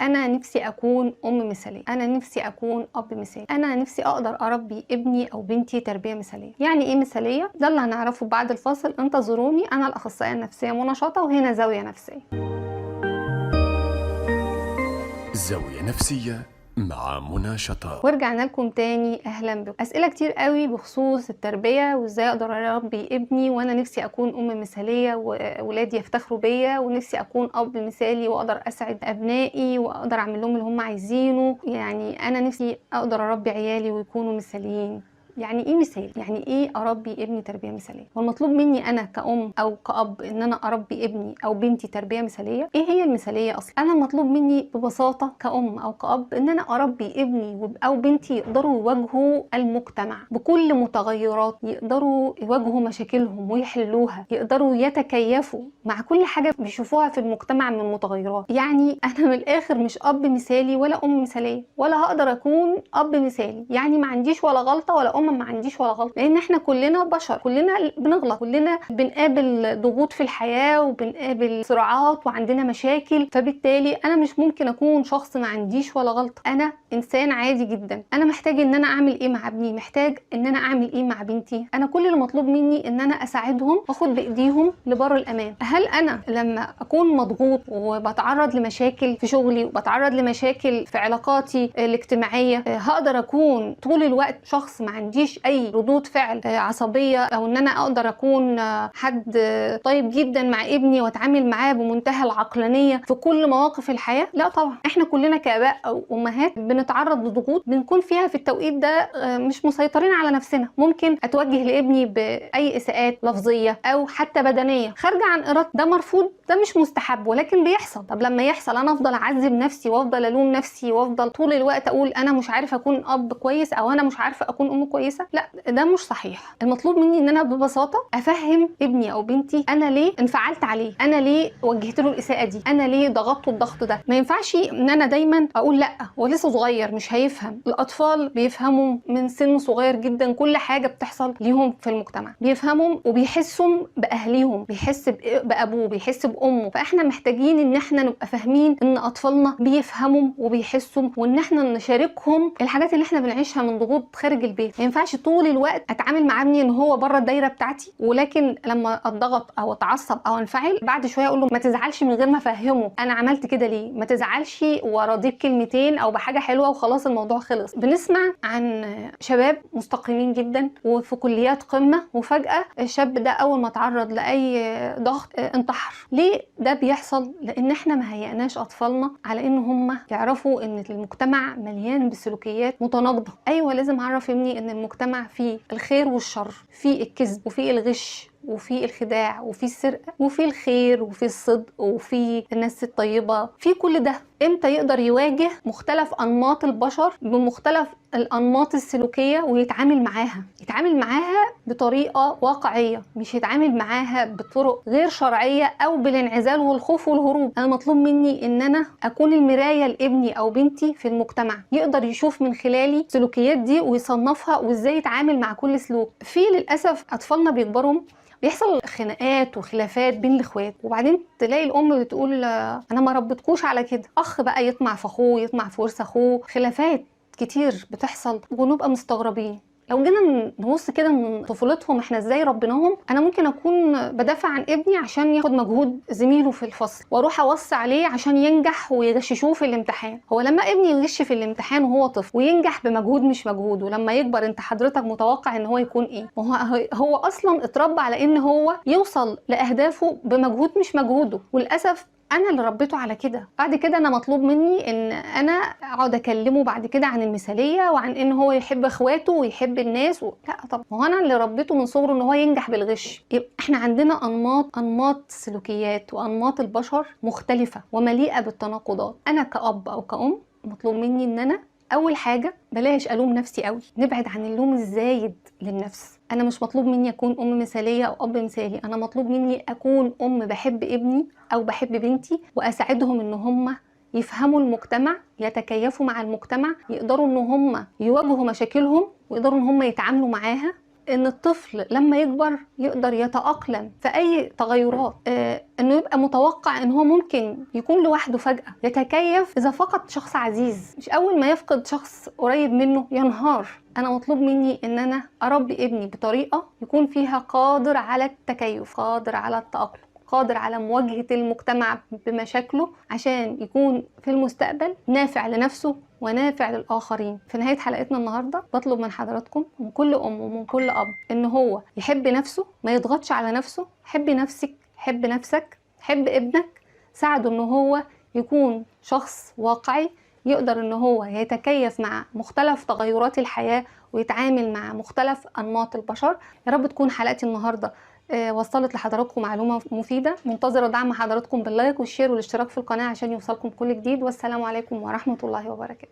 انا نفسي اكون ام مثاليه، انا نفسي اكون اب مثالي، انا نفسي اقدر اربي ابني او بنتي تربيه مثاليه. يعني ايه مثاليه؟ ده اللي هنعرفه بعد الفاصل. انتظروني، انا الاخصائيه النفسيه منى شاطه، وهنا زاويه نفسيه. زاوية نفسية مع منى شاطة. ورجعنا لكم تاني، اهلا بكم. اسئله كتير قوي بخصوص التربيه وازاي اقدر اربي ابني، وانا نفسي اكون ام مثاليه واولادي يفتخروا بيا، ونفسي اكون اب مثالي واقدر اسعد ابنائي واقدر اعمل لهم اللي هم عايزينه. يعني انا نفسي اقدر اربي عيالي ويكونوا مثاليين. يعني ايه مثال؟ يعني ايه اربي ابني تربيه مثاليه؟ والمطلوب مني انا كأم او كأب ان انا اربي ابني او بنتي تربيه مثاليه. ايه هي المثاليه اصلا؟ انا المطلوب مني ببساطه كأم او كأب ان انا اربي ابني او بنتي يقدروا يواجهوا المجتمع بكل متغيرات، يقدروا يواجهوا مشاكلهم ويحلوها، يقدروا يتكيفوا مع كل حاجه بيشوفوها في المجتمع من متغيرات. يعني انا من الاخر مش اب مثالي ولا ام مثاليه، ولا هقدر اكون اب مثالي. يعني ما عنديش ولا غلطه ولا ام ما عنديش ولا غلط، لان احنا كلنا بشر، كلنا بنغلط، كلنا بنقابل ضغوط في الحياه وبنقابل صراعات وعندنا مشاكل. فبالتالي انا مش ممكن اكون شخص ما عنديش ولا غلطه، انا انسان عادي جدا. انا محتاج ان انا اعمل ايه مع ابني، محتاج ان انا اعمل ايه مع بنتي. انا كل اللي مطلوب مني ان انا اساعدهم واخد بايديهم لبر الامان. هل انا لما اكون مضغوط وبتعرض لمشاكل في شغلي وبتعرض لمشاكل في علاقاتي الاجتماعيه هقدر اكون طول الوقت شخص ما عنديش اي ردود فعل عصبيه، او ان انا اقدر اكون حد طيب جدا مع ابني واتعامل معاه بمنتهى العقلانيه في كل مواقف الحياه؟ لا طبعا. احنا كلنا كاباء او امهات بنتعرض لضغوط بنكون فيها في التوقيت ده مش مسيطرين على نفسنا. ممكن اتوجه لابني باي اساءات لفظيه او حتى بدنيه خارجه عن ارادتي. ده مرفوض، ده مش مستحب، ولكن بيحصل. طب لما يحصل انا افضل اعذب نفسي وافضل الوم نفسي وافضل طول الوقت اقول انا مش عارفه اكون اب كويس او انا مش عارفه اكون ام كويسه؟ لا، ده مش صحيح. المطلوب مني ان انا ببساطه افهم ابني او بنتي انا ليه انفعلت عليه، انا ليه وجهت له الاساءه دي، انا ليه ضغطته الضغط ده. ما ينفعش ان انا دايما اقول لا هو لسه صغير مش هيفهم. الاطفال بيفهموا من سن صغير جدا كل حاجه بتحصل ليهم في المجتمع، بيفهموا وبيحسوا باهليهم، بيحس بابوه، بيحس بامه. فاحنا محتاجين ان احنا نبقى فاهمين ان اطفالنا بيفهموا وبيحسوا، وان احنا نشاركهم الحاجات اللي احنا بنعيشها من ضغوط خارج البيت. ما ينفعش طول الوقت اتعامل مع ابني ان هو بره الدايره بتاعتي، ولكن لما اتضغط او اتعصب او انفعل بعد شويه اقول له ما تزعلش، من غير ما افهمه انا عملت كده ليه. ما تزعلش وراضيه بكلمتين او بحاجه حلوه وخلاص الموضوع خلص. بنسمع عن شباب مستقيمين جدا وفي كليات قمه، وفجاه الشاب ده اول ما اتعرض لاي ضغط انتحر. ليه ده بيحصل؟ لان احنا ما هيئناش اطفالنا على ان هم يعرفوا ان المجتمع مليان بسلوكيات متناقضه. ايوه لازم اعرف ابني ان المجتمع فيه الخير والشر، فيه الكذب وفيه الغش وفي الخداع وفي السرقه وفي الخير وفي الصدق وفي الناس الطيبه. في كل ده امتى يقدر يواجه مختلف انماط البشر بمختلف الانماط السلوكيه ويتعامل معاها، يتعامل معاها بطريقه واقعيه، مش يتعامل معاها بطرق غير شرعيه او بالانعزال والخوف والهروب. انا مطلوب مني ان انا اكون المرايه لابني او بنتي في المجتمع، يقدر يشوف من خلالي السلوكيات دي ويصنفها وازاي يتعامل مع كل سلوك. في للاسف اطفالنا بيكبروا بيحصل خناقات وخلافات بين الاخوات، وبعدين تلاقي الام بتقول انا ما ربيتكوش على كده. اخ بقى يطمع في اخوه، يطمع في ورث اخوه، خلافات كتير بتحصل ونبقى مستغربين. لو جينا نبص كده من طفولتهم احنا ازاي ربيناهم، انا ممكن اكون بدافع عن ابني عشان ياخد مجهود زميله في الفصل واروح اوصي عليه عشان ينجح ويغششوه في الامتحان. هو لما ابني يغش في الامتحان وهو طفل وينجح بمجهود مش مجهوده، لما يكبر انت حضرتك متوقع ان هو يكون ايه؟ هو اصلا اتربى على ان هو يوصل لاهدافه بمجهود مش مجهوده، وللاسف انا اللي ربيته على كده. بعد كده انا مطلوب مني ان انا اقعد اكلمه بعد كده عن المثاليه وعن ان هو يحب اخواته ويحب الناس لا طب هو انا اللي ربيته من صغره ان هو ينجح بالغش. يبقى احنا عندنا انماط سلوكيات وانماط البشر مختلفه ومليئه بالتناقضات. انا كأب او كأم مطلوب مني ان انا اول حاجه بلاش الوم نفسي قوي، نبعد عن اللوم الزايد للنفس. انا مش مطلوب مني اكون ام مثاليه او اب مثالي، انا مطلوب مني اكون ام بحب ابني او بحب بنتي واساعدهم ان هم يفهموا المجتمع، يتكيفوا مع المجتمع، يقدروا ان هم يواجهوا مشاكلهم ويقدروا ان هم يتعاملوا معاها ان الطفل لما يكبر يقدر يتأقلم في اي تغيرات، انه يبقى متوقع ان هو ممكن يكون لوحده فجأة، يتكيف اذا فقد شخص عزيز، مش اول ما يفقد شخص قريب منه ينهار. انا مطلوب مني ان انا اربي ابني بطريقة يكون فيها قادر على التكيف، قادر على التأقلم، قادر على مواجهة المجتمع بمشاكله، عشان يكون في المستقبل نافع لنفسه ونافع للآخرين. في نهاية حلقتنا النهاردة بطلب من حضراتكم ومن كل أم ومن كل أب إن هو يحب نفسه، ما يضغطش على نفسه. حب نفسك، حب نفسك، حب ابنك، ساعده إن هو يكون شخص واقعي، يقدر إن هو يتكيف مع مختلف تغيرات الحياة ويتعامل مع مختلف أنماط البشر. يا رب تكون حلقتي النهاردة وصلت لحضراتكم معلومة مفيدة. منتظرة دعم حضراتكم باللايك والشير والاشتراك في القناة عشان يوصلكم كل جديد. والسلام عليكم ورحمة الله وبركاته.